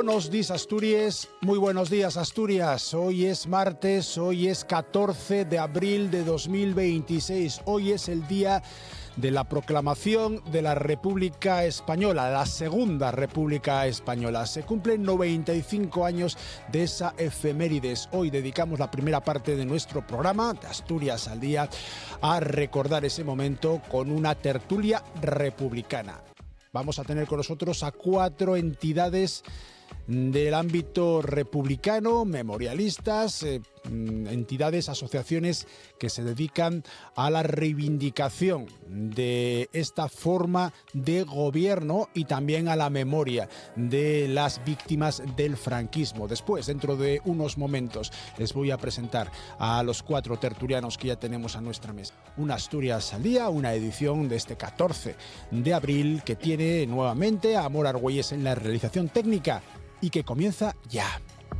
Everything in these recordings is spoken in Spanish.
Buenos días, Asturias. Muy buenos días, Asturias. Hoy es martes, hoy es 14 de abril de 2026. Hoy es el día de la proclamación de la República Española, la Segunda República Española. Se cumplen 95 años de esa efemérides. Hoy dedicamos la primera parte de nuestro programa, de Asturias al Día, a recordar ese momento con una tertulia republicana. Vamos a tener con nosotros a 4 entidades del ámbito republicano, memorialistas, entidades, asociaciones que se dedican a la reivindicación de esta forma de gobierno y también a la memoria de las víctimas del franquismo. Después, dentro de unos momentos, les voy a presentar a los 4 tertulianos que ya tenemos a nuestra mesa. Una Asturias al Día, una edición de este 14 de abril que tiene nuevamente a Amor Argüelles en la realización técnica y que comienza ya.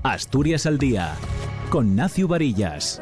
Asturias al Día, con Nacio Varillas.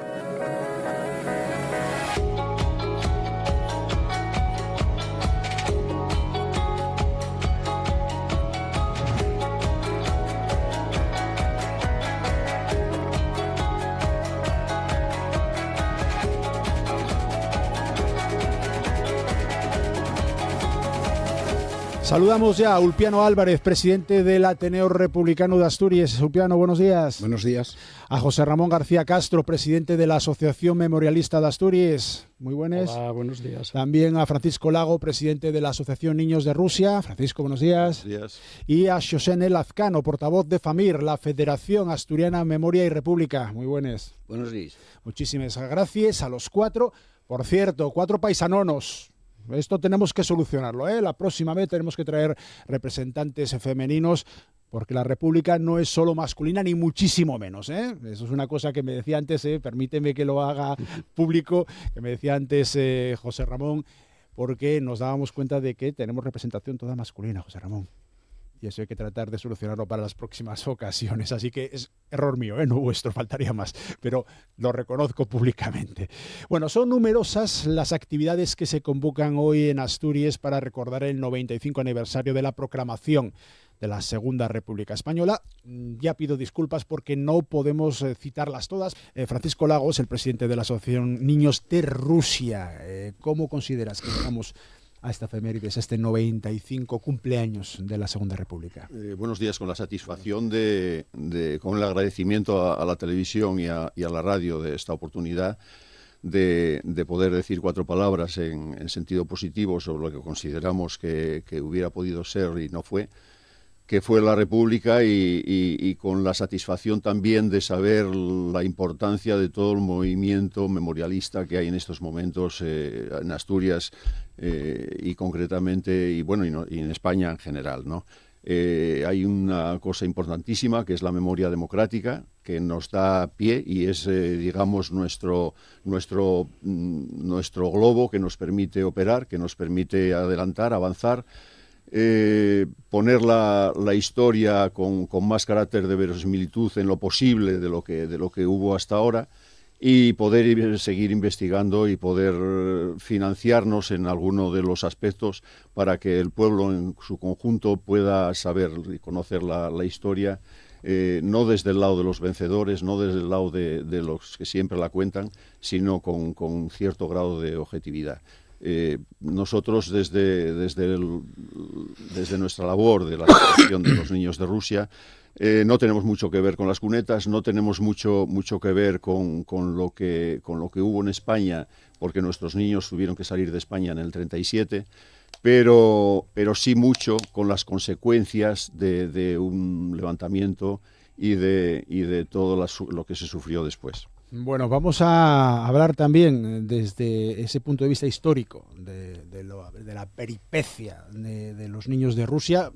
Saludamos ya a Ulpiano Álvarez, presidente del Ateneo Republicano de Asturias. Ulpiano, buenos días. Buenos días. A José Ramón García Castro, presidente de la Asociación Memorialista de Asturias. Muy buenas. Hola, buenos días. También a Francisco Lago, presidente de la Asociación Niños de Rusia. Francisco, buenos días. Buenos días. Y a Xosé Lazcano, portavoz de FAMIR, la Federación Asturiana Memoria y República. Muy buenas. Buenos días. Muchísimas gracias a los 4. Por cierto, 4 paisanonos. Esto tenemos que solucionarlo, ¿eh? La próxima vez tenemos que traer representantes femeninos, porque la República no es solo masculina, ni muchísimo menos, ¿eh? Eso es una cosa que me decía antes, permíteme que lo haga público, que me decía antes José Ramón, porque nos dábamos cuenta de que tenemos representación toda masculina, José Ramón. Y eso hay que tratar de solucionarlo para las próximas ocasiones. Así que es error mío, no vuestro, faltaría más. Pero lo reconozco públicamente. Bueno, son numerosas las actividades que se convocan hoy en Asturias para recordar el 95 aniversario de la proclamación de la Segunda República Española. Ya pido disculpas porque no podemos citarlas todas. Francisco Lagos, el presidente de la Asociación Niños de Rusia. ¿Cómo consideras que llegamos a esta efemérides, este 95 cumpleaños de la Segunda República? Buenos días, con la satisfacción con el agradecimiento a la televisión y a la radio de esta oportunidad de poder decir 4 palabras en sentido positivo sobre lo que consideramos que hubiera podido ser y no fue, que fue la República, y con la satisfacción también de saber la importancia de todo el movimiento memorialista que hay en estos momentos en Asturias y concretamente, y en España en general, ¿no? Hay una cosa importantísima que es la memoria democrática, que nos da pie y es, digamos, nuestro globo que nos permite operar, que nos permite adelantar, avanzar. Poner la historia con más carácter de verosimilitud en lo posible de lo que hubo hasta ahora, y poder seguir investigando y poder financiarnos en alguno de los aspectos para que el pueblo en su conjunto pueda saber y conocer la historia, no desde el lado de los vencedores, no desde el lado de los que siempre la cuentan, sino con cierto grado de objetividad. Nosotros desde nuestra labor de la Asociación de los Niños de Rusia no tenemos mucho que ver con las cunetas, no tenemos mucho que ver con lo que hubo en España, porque nuestros niños tuvieron que salir de España en el 37, pero sí mucho con las consecuencias de un levantamiento y de todo lo que se sufrió después. Bueno, vamos a hablar también desde ese punto de vista histórico de la peripecia de los niños de Rusia.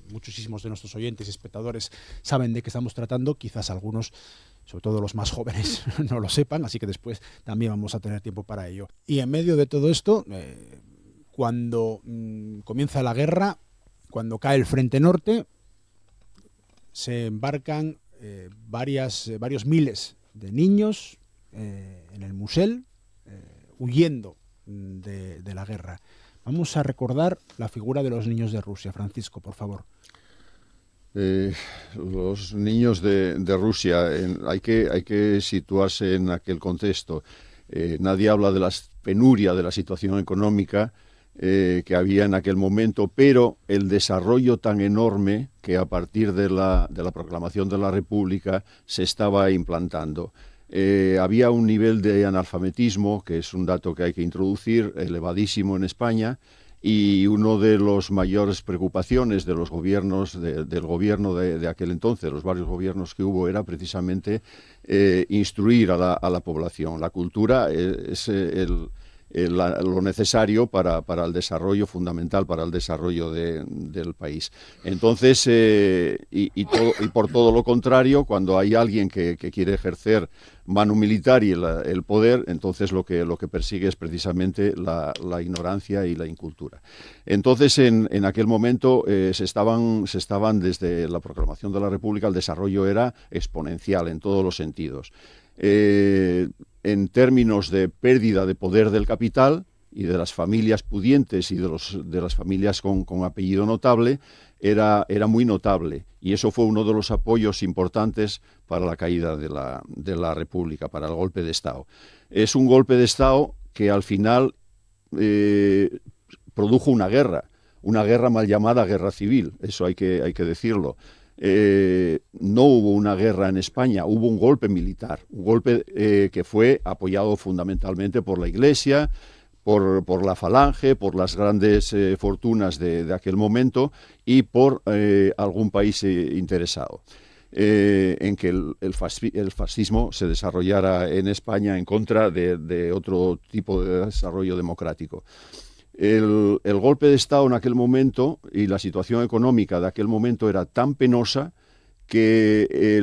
Muchísimos de nuestros oyentes y espectadores saben de qué estamos tratando, quizás algunos, sobre todo los más jóvenes, no lo sepan, así que después también vamos a tener tiempo para ello. Y en medio de todo esto, cuando comienza la guerra, cuando cae el Frente Norte, se embarcan varios miles de niños en el Musel, huyendo de la guerra. Vamos a recordar la figura de los niños de Rusia. Francisco, por favor. Los niños de Rusia, hay que situarse en aquel contexto. Nadie habla de la penuria de la situación económica que había en aquel momento, pero el desarrollo tan enorme que a partir de la proclamación de la República se estaba implantando. Había un nivel de analfabetismo, que es un dato que hay que introducir, elevadísimo en España, y una de las mayores preocupaciones de los gobiernos, del gobierno de aquel entonces, los varios gobiernos que hubo, era precisamente instruir a la población. La cultura es lo necesario para el desarrollo, fundamental para el desarrollo del país. Entonces, y por todo lo contrario, cuando hay alguien que quiere ejercer manu militar y el poder, entonces lo que persigue es precisamente la ignorancia y la incultura. Entonces, en aquel momento se estaban desde la proclamación de la República, el desarrollo era exponencial en todos los sentidos. En términos de pérdida de poder del capital y de las familias pudientes y de las familias con apellido notable, era muy notable, y eso fue uno de los apoyos importantes para la caída de la República, para el golpe de Estado. Es un golpe de Estado que al final produjo una guerra mal llamada guerra civil, eso hay que decirlo. No hubo una guerra en España, hubo un golpe militar, un golpe que fue apoyado fundamentalmente por la Iglesia, por la Falange, por las grandes fortunas de aquel momento y por algún país interesado en que el fascismo se desarrollara en España en contra de otro tipo de desarrollo democrático. El golpe de Estado en aquel momento y la situación económica de aquel momento era tan penosa que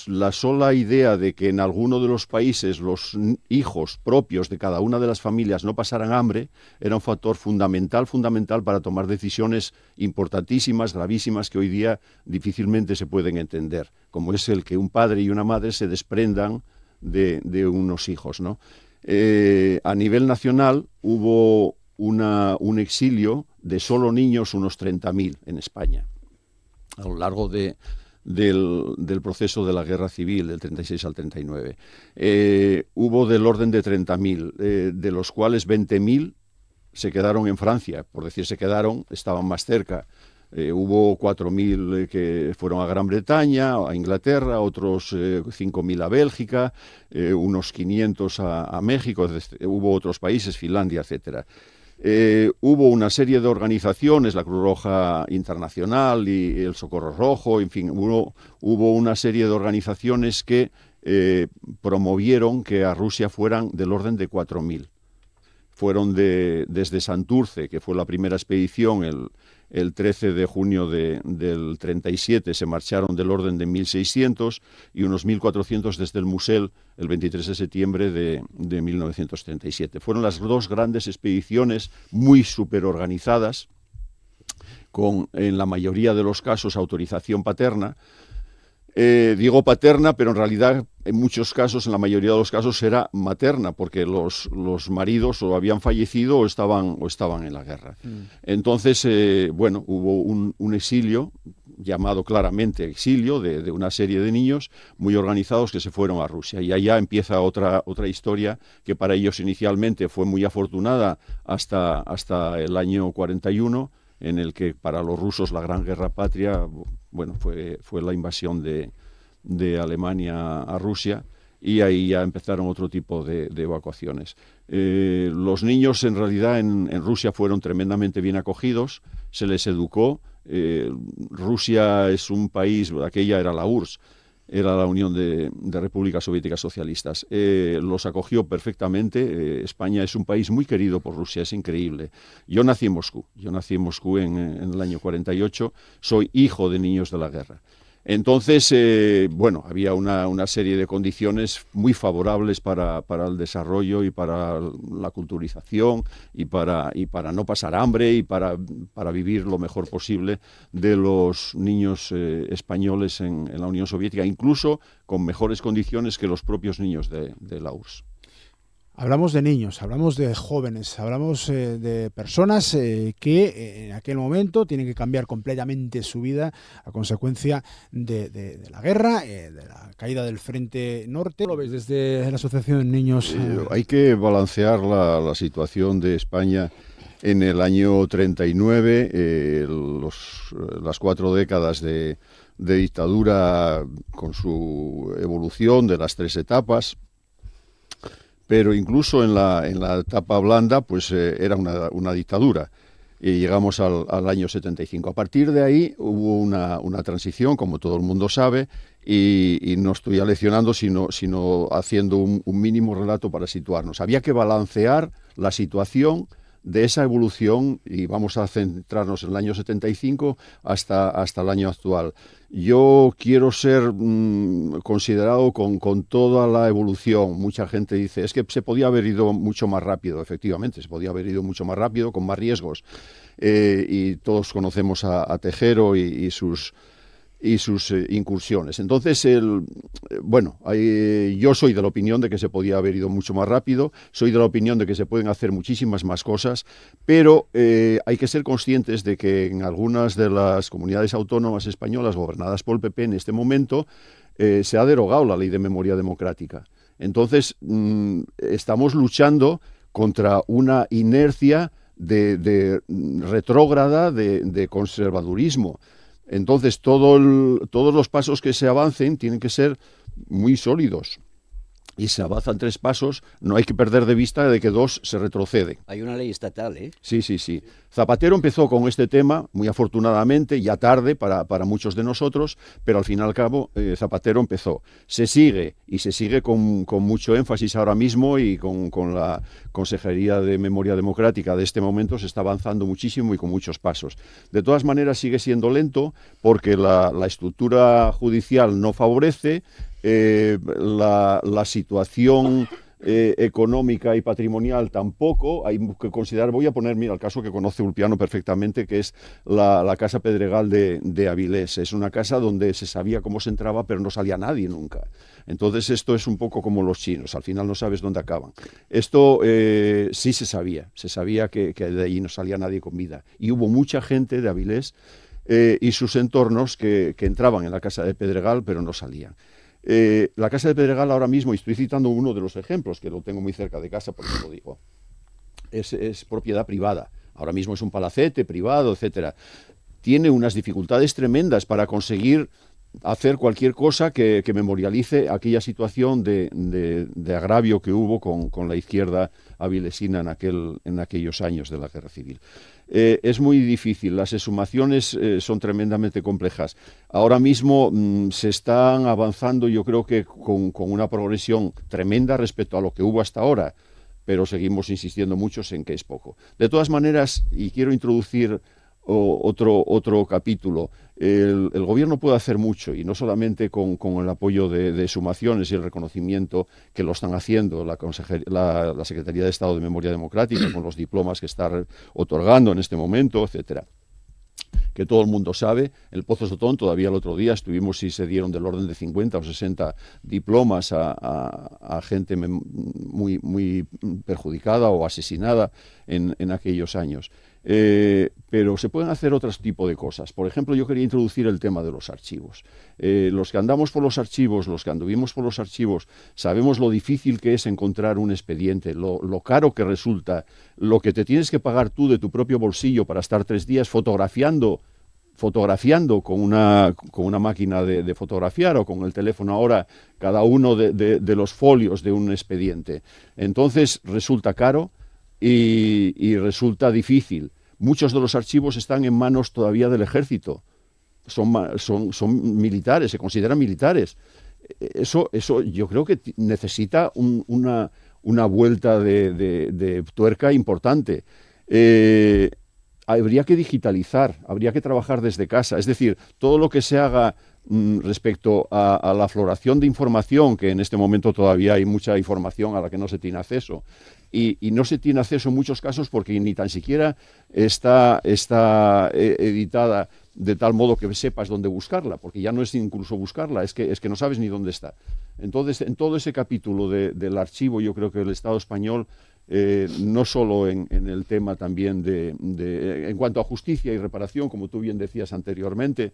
la sola idea de que en alguno de los países los hijos propios de cada una de las familias no pasaran hambre era un factor fundamental para tomar decisiones importantísimas, gravísimas, que hoy día difícilmente se pueden entender, como es el que un padre y una madre se desprendan de unos hijos, ¿no? A nivel nacional hubo un exilio de solo niños, unos 30.000 en España, a lo largo del proceso de la guerra civil, del 36 al 39. Hubo del orden de 30.000, de los cuales 20.000 se quedaron en Francia, por decir se quedaron, estaban más cerca. Hubo 4.000 que fueron a Gran Bretaña, a Inglaterra, otros 5.000 a Bélgica, unos 500 a México, hubo otros países, Finlandia, etcétera. Hubo una serie de organizaciones, la Cruz Roja Internacional y el Socorro Rojo, en fin, hubo una serie de organizaciones que promovieron que a Rusia fueran del orden de 4.000. Fueron desde Santurce, que fue la primera expedición, el 13 de junio del 37, se marcharon del orden de 1.600 y unos 1.400 desde el Musel el 23 de septiembre de 1937. Fueron las dos grandes expediciones muy superorganizadas, con en la mayoría de los casos autorización paterna. Digo paterna, pero en realidad en muchos casos, en la mayoría de los casos, era materna, porque los maridos o habían fallecido o estaban en la guerra. Entonces, hubo un exilio, llamado claramente exilio, de una serie de niños muy organizados que se fueron a Rusia. Y allá empieza otra historia que para ellos inicialmente fue muy afortunada hasta el año 41, en el que para los rusos la Gran Guerra Patria, fue la invasión de Alemania a Rusia, y ahí ya empezaron otro tipo de evacuaciones. Los niños en realidad en Rusia fueron tremendamente bien acogidos, se les educó. Rusia es un país, aquella era la URSS, era la Unión de Repúblicas Soviéticas Socialistas. Los acogió perfectamente. España es un país muy querido por Rusia, es increíble. Yo nací en Moscú en el año 48, soy hijo de niños de la guerra. Entonces, había una serie de condiciones muy favorables para el desarrollo y para la culturización y para no pasar hambre y para vivir lo mejor posible de los niños españoles en la Unión Soviética, incluso con mejores condiciones que los propios niños de la URSS. Hablamos de niños, hablamos de jóvenes, hablamos de personas que en aquel momento tienen que cambiar completamente su vida a consecuencia de la guerra, de la caída del Frente Norte. ¿Lo ves desde la Asociación Niños? Hay que balancear la situación de España en el año 39, las 4 décadas de dictadura con su evolución de las 3 etapas. Pero incluso en la etapa blanda, pues era una dictadura. Y llegamos al año 75. A partir de ahí hubo una transición, como todo el mundo sabe, y no estoy aleccionando, sino haciendo un mínimo relato para situarnos. Había que balancear la situación de esa evolución, y vamos a centrarnos en el año 75 hasta el año actual. Yo quiero ser considerado con toda la evolución. Mucha gente dice, es que se podía haber ido mucho más rápido. Efectivamente, se podía haber ido mucho más rápido, con más riesgos. Y todos conocemos a Tejero y sus incursiones. Entonces, yo soy de la opinión de que se podía haber ido mucho más rápido, soy de la opinión de que se pueden hacer muchísimas más cosas, pero hay que ser conscientes de que en algunas de las comunidades autónomas españolas gobernadas por el PP en este momento se ha derogado la ley de memoria democrática. Entonces, estamos luchando contra una inercia de retrógrada, de conservadurismo. Entonces, todos los pasos que se avancen tienen que ser muy sólidos. Y se avanzan 3 pasos, no hay que perder de vista de que 2 se retroceden. Hay una ley estatal, ¿eh? Sí. Zapatero empezó con este tema, muy afortunadamente, ya tarde para muchos de nosotros, pero al fin y al cabo Zapatero empezó. Se sigue con mucho énfasis ahora mismo, y con la Consejería de Memoria Democrática de este momento se está avanzando muchísimo y con muchos pasos. De todas maneras sigue siendo lento porque la estructura judicial no favorece, la situación económica y patrimonial tampoco. Hay que considerar, voy a poner, mira, el caso que conoce Ulpiano perfectamente, que es la Casa Pedregal de Avilés. Es una casa donde se sabía cómo se entraba, pero no salía nadie nunca. Entonces esto es un poco como los chinos, al final no sabes dónde acaban. Esto sí se sabía que de ahí no salía nadie con vida. Y hubo mucha gente de Avilés y sus entornos que entraban en la Casa de Pedregal, pero no salían. La Casa de Pedregal ahora mismo, y estoy citando uno de los ejemplos, que lo tengo muy cerca de casa, por eso lo digo, es propiedad privada. Ahora mismo es un palacete privado, etcétera. Tiene unas dificultades tremendas para conseguir hacer cualquier cosa que memorialice aquella situación de agravio que hubo con la izquierda avilesina en aquellos años de la Guerra Civil. Es muy difícil, las exhumaciones son tremendamente complejas. Ahora mismo se están avanzando, yo creo que con una progresión tremenda respecto a lo que hubo hasta ahora, pero seguimos insistiendo muchos en que es poco. De todas maneras, y quiero introducir otro capítulo, el gobierno puede hacer mucho, y no solamente con el apoyo de exhumaciones y el reconocimiento que lo están haciendo la Secretaría de Estado de Memoria Democrática con los diplomas que está otorgando en este momento, etcétera. Que todo el mundo sabe, el Pozo Sotón, todavía el otro día estuvimos y se dieron del orden de 50 o 60 diplomas a gente muy, muy perjudicada o asesinada en aquellos años. Pero se pueden hacer otro tipo de cosas. Por ejemplo, yo quería introducir el tema de los archivos. Los que andamos por los archivos, los que anduvimos por los archivos, sabemos lo difícil que es encontrar un expediente, lo caro que resulta, lo que te tienes que pagar tú de tu propio bolsillo para estar 3 días fotografiando con una máquina de fotografiar, o con el teléfono ahora, cada uno de los folios de un expediente. Entonces resulta caro y resulta difícil. Muchos de los archivos están en manos todavía del ejército. Son militares, se consideran militares. Eso yo creo que necesita una vuelta de tuerca importante. Habría que digitalizar, habría que trabajar desde casa. Es decir, todo lo que se haga respecto a la afloración de información, que en este momento todavía hay mucha información a la que no se tiene acceso, y no se tiene acceso en muchos casos porque ni tan siquiera está editada de tal modo que sepas dónde buscarla, porque ya no es incluso buscarla, es que no sabes ni dónde está. Entonces, en todo ese capítulo del archivo, yo creo que el Estado español, no solo en el tema también en cuanto a justicia y reparación, como tú bien decías anteriormente,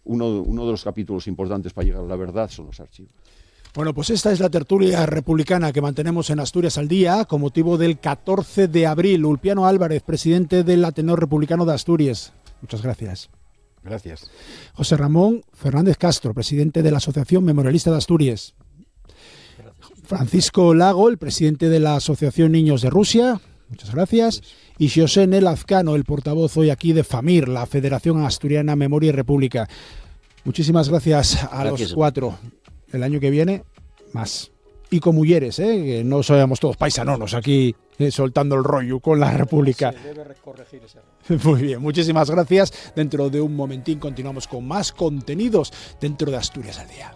uno de los capítulos importantes para llegar a la verdad son los archivos. Bueno, pues esta es la tertulia republicana que mantenemos en Asturias al Día con motivo del 14 de abril. Ulpiano Álvarez, presidente del Ateneo Republicano de Asturias. Muchas gracias. Gracias. José Ramón Fernández Castro, presidente de la Asociación Memorialista de Asturias. Francisco Lago, el presidente de la Asociación Niños de Rusia. Muchas gracias. Y José Nel Azcano, el portavoz hoy aquí de FAMIR, la Federación Asturiana Memoria y República. Muchísimas gracias a los cuatro. El año que viene, más. Y con mujeres, que no somos todos paisanonos aquí soltando el rollo con la República. Se debe corregir ese error. Muy bien, muchísimas gracias. Dentro de un momentín continuamos con más contenidos dentro de Asturias al Día.